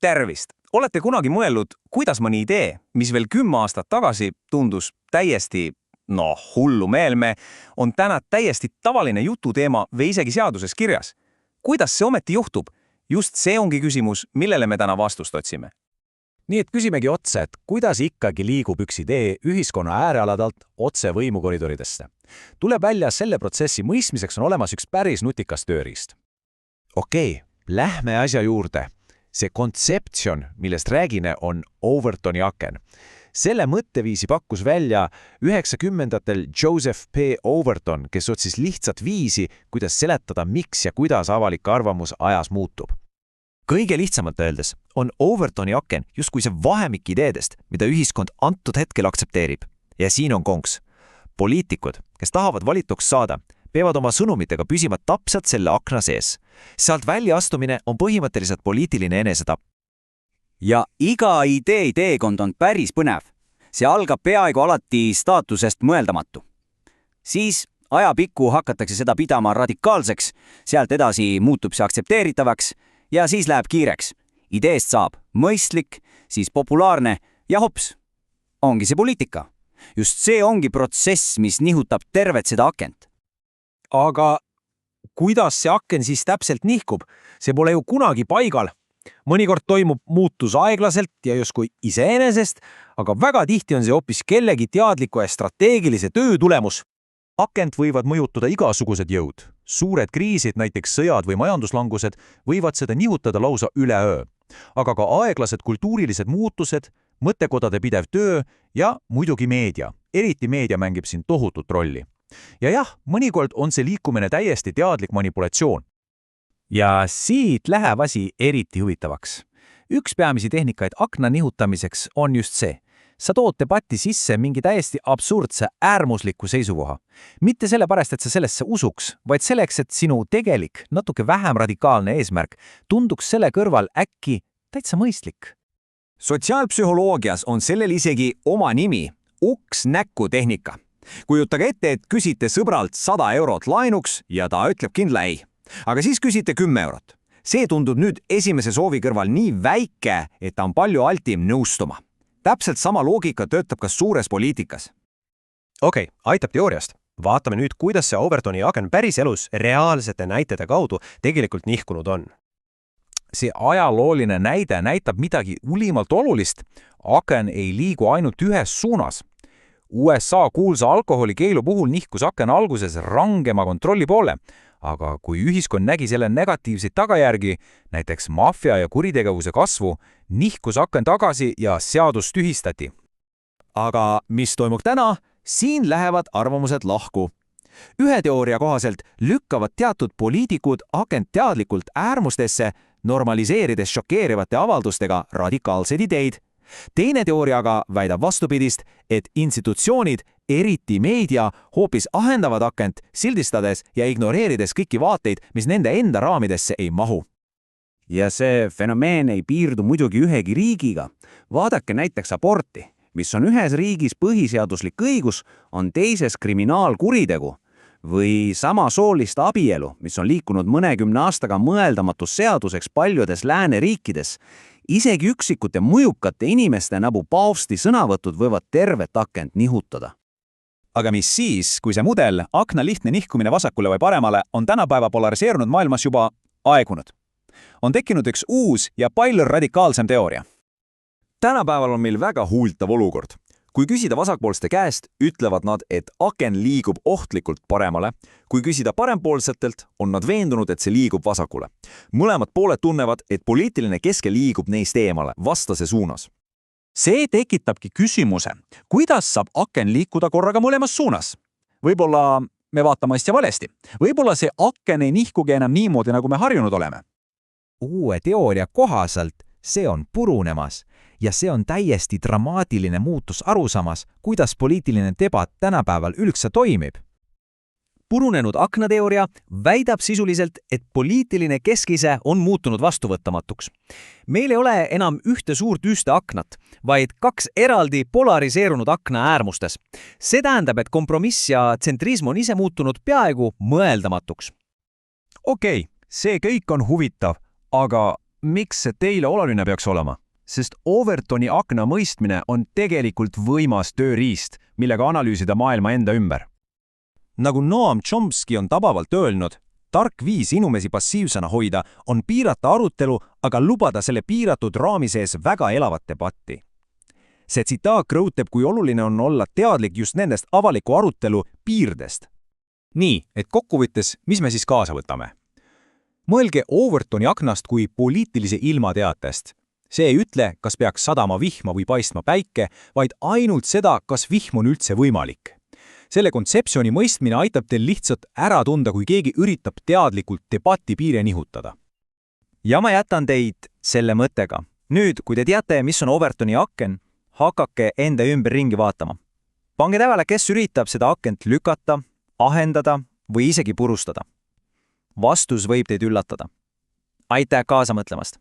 Tervist! Olete kunagi mõelnud, kuidas mõni idee, mis veel 10 aastat tagasi tundus täiesti, hullumeelme, on täna täiesti tavaline jututeema või isegi seaduses kirjas? Kuidas see ometi juhtub? Just see ongi küsimus, millele me täna vastust otsime. Nii et küsimegi otse, et kuidas ikkagi liigub üks idee ühiskonna äärealadalt otse võimukoridoridesse. Tuleb välja, selle protsessi mõistmiseks on olemas üks päris nutikas tööriist. Okei, lähme asja juurde. See kontseptsioon, millest räägime, on Overtoni aken. Selle mõtteviisi pakkus välja 90-ndatel Joseph P. Overton, kes otsis lihtsat viisi, kuidas seletada, miks ja kuidas avalik arvamus ajas muutub. Kõige lihtsamalt öeldes on Overtoni aken justkui see vahemik ideedest, mida ühiskond antud hetkel aktsepteerib. Ja siin on konks. Poliitikud, kes tahavad valituks saada, peavad oma sõnumitega püsima täpselt selle akna sees. Sealt väljaastumine on põhimõtteliselt poliitiline enesetapp. Ja iga idee teekond on päris põnev. See algab peaaegu alati staatusest mõeldamatu. Siis ajapikku hakatakse seda pidama radikaalseks, sealt edasi muutub see aktsepteeritavaks ja siis läheb kiireks. Ideest saab mõistlik, siis populaarne ja hops, ongi see poliitika. Just see ongi protsess, mis nihutab tervet seda akent. Aga kuidas see aken siis täpselt nihkub? See pole ju kunagi paigal. Mõnikord toimub muutus aeglaselt ja justkui iseenesest, aga väga tihti on see hoopis kellegi teadliku ja strateegilise töö tulemus. Akent võivad mõjutada igasugused jõud. Suured kriisid, näiteks sõjad või majanduslangused, võivad seda nihutada lausa üleöö. Aga ka aeglased kultuurilised muutused, mõttekodade pidev töö ja muidugi meedia. Eriti meedia mängib siin tohutut rolli. Ja jah, mõnikord on see liikumine täiesti teadlik manipulatsioon. Ja siit läheb asi eriti huvitavaks. Üks peamisi tehnikaid akna nihutamiseks on just see. Sa tood debatti sisse mingi täiesti absurdse äärmusliku seisukoha. Mitte sellepärast, et sa sellesse usuks, vaid selleks, et sinu tegelik, natuke vähem radikaalne eesmärk tunduks selle kõrval äkki täitsa mõistlik. Sotsiaalpsühholoogias on sellel isegi oma nimi, uks-näkku tehnika. Kujutage ette, et küsite sõbralt 100 eurot lainuks ja ta ütleb kindla ei. Aga siis küsite 10 eurot. See tundub nüüd esimese soovi kõrval nii väike, et ta on palju altim nõustuma. Täpselt sama loogika töötab ka suures poliitikas. Okei, aitab teooriast. Vaatame nüüd, kuidas see Overtoni aken päris elus reaalsete näitede kaudu tegelikult nihkunud on. See ajalooline näide näitab midagi ulimalt olulist. Aken ei liigu ainult ühes suunas. USA kuulsa alkoholikeelu puhul nihkus aken alguses rangema kontrolli poole, aga kui ühiskond nägi selle negatiivseid tagajärgi, näiteks maffia ja kuritegevuse kasvu, nihkus aken tagasi ja seadus tühistati. Aga mis toimub täna? Siin lähevad arvamused lahku. Ühe teooria kohaselt lükkavad teatud poliitikud akent teadlikult äärmustesse, normaliseerides šokeerivate avaldustega radikaalseid ideid. Teine teooria aga väidab vastupidist, et institutsioonid, eriti meedia, hoopis ahendavad akent, sildistades ja ignoreerides kõiki vaateid, mis nende enda raamidesse ei mahu. Ja see fenomeen ei piirdu muidugi ühegi riigiga. Vaadake näiteks aborti, mis on ühes riigis põhiseaduslik õigus, on teises kriminaalkuritegu. Või samasoolist abielu, mis on liikunud mõnekümne aastaga mõeldamatus seaduseks paljudes lääneriikides. Isegi üksikute mõjukate inimeste nagu paavsti sõnavõtud võivad tervet akent nihutada. Aga mis siis, kui see mudel, akna lihtne nihkumine vasakule või paremale, on tänapäeva polariseerunud maailmas juba aegunud? On tekkinud üks uus ja palju radikaalsem teooria. Tänapäeval on meil väga huvitav olukord. Kui küsida vasakpoolste käest, ütlevad nad, et aken liigub ohtlikult paremale. Kui küsida parempoolsetelt, on nad veendunud, et see liigub vasakule. Mõlemad pooled tunnevad, et poliitiline keske liigub neist eemale, vastase suunas. See tekitabki küsimuse, kuidas saab aken liikuda korraga mõlemas suunas? Võib-olla me vaatame asja valesti. Võib-olla see aken ei nihkugi enam niimoodi, nagu me harjunud oleme. Uue teooria kohaselt see on purunemas ja see on täiesti dramaatiline muutus arusaamas, kuidas poliitiline debatt tänapäeval üldse toimib. Purunenud aknateooria väidab sisuliselt, et poliitiline keskise on muutunud vastuvõttamatuks. Meil ei ole enam ühte suurt üste aknat, vaid kaks eraldi polariseerunud akna äärmustes. See tähendab, et kompromiss ja tsentrism on ise muutunud peaaegu mõeldamatuks. Okei, see kõik on huvitav, aga miks see teile oluline peaks olema? Sest Overtoni akna mõistmine on tegelikult võimas tööriist, millega analüüsida maailma enda ümber. Nagu Noam Chomsky on tabavalt öelnud, tark viis inimesi passiivsena hoida on piirata arutelu, aga lubada selle piiratud raami sees väga elavat debatti. See tsitaat rõhutab, kui oluline on olla teadlik just nendest avaliku arutelu piirdest. Nii, et kokkuvõttes, mis me siis kaasa võtame? Mõelge Overtoni aknast kui poliitilise ilmateatest. See ei ütle, kas peaks sadama vihma või paistma päike, vaid ainult seda, kas vihm on üldse võimalik. Selle kontseptsiooni mõistmine aitab teil lihtsalt ära tunda, kui keegi üritab teadlikult debatti piire nihutada. Ja ma jätan teid selle mõttega. Nüüd, kui te teate, mis on Overtoni aken, hakake enda ümber ringi vaatama. Pange tähele, kes üritab seda akent lükata, ahendada või isegi purustada. Vastus võib teid üllatada. Aitäh kaasa mõtlemast!